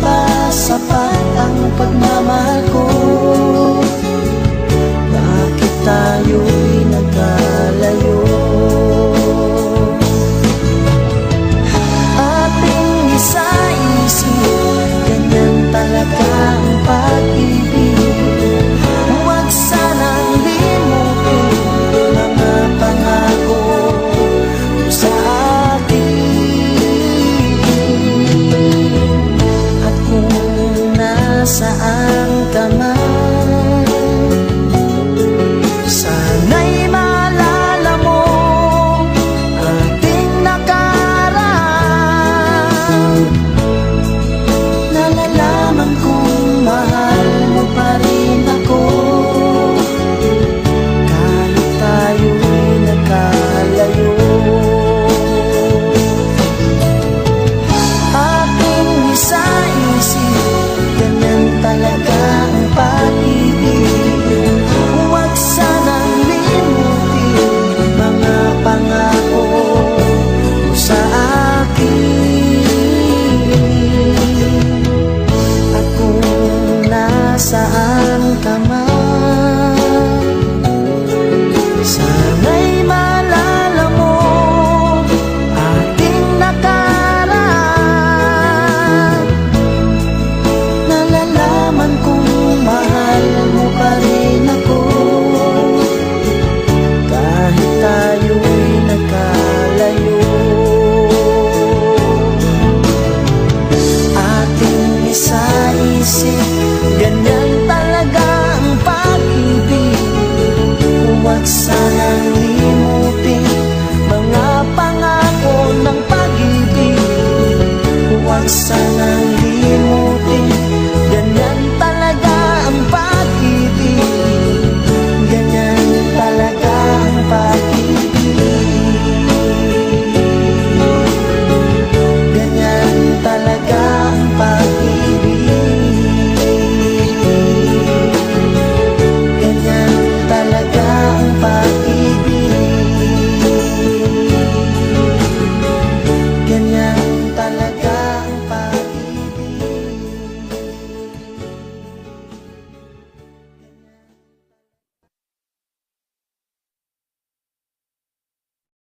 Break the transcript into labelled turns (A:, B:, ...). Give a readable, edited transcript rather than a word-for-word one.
A: ba sapat ang pagmamahal ko? Bakit tayo'y nagkalayo? Ating isa-isip, ganyan talaga ang pag-ibig. Huwag sanang limutin mga pangako mo sa akin. At kung nasaan ka man, sana'y maalala mo ating nakaraan. Nalalaman kong mahal mo pa rin ako, kahit tayo'y nagkalayo. Ating isa-isip, ganyan talaga ang pag-ibig. Huwag sanang limutin mga pangako mo sa akin. At kung nasaan ka man, sana'y maalala mo ating nakaraan. Nalalaman kong mahal mo pa rin ako, kahit tayo'y nagkalayo. Ating isa-isip, ganyan talaga ang pag-ibig. Huwag sanang limutin mga pangako ng pag-ibig. Huwag sanang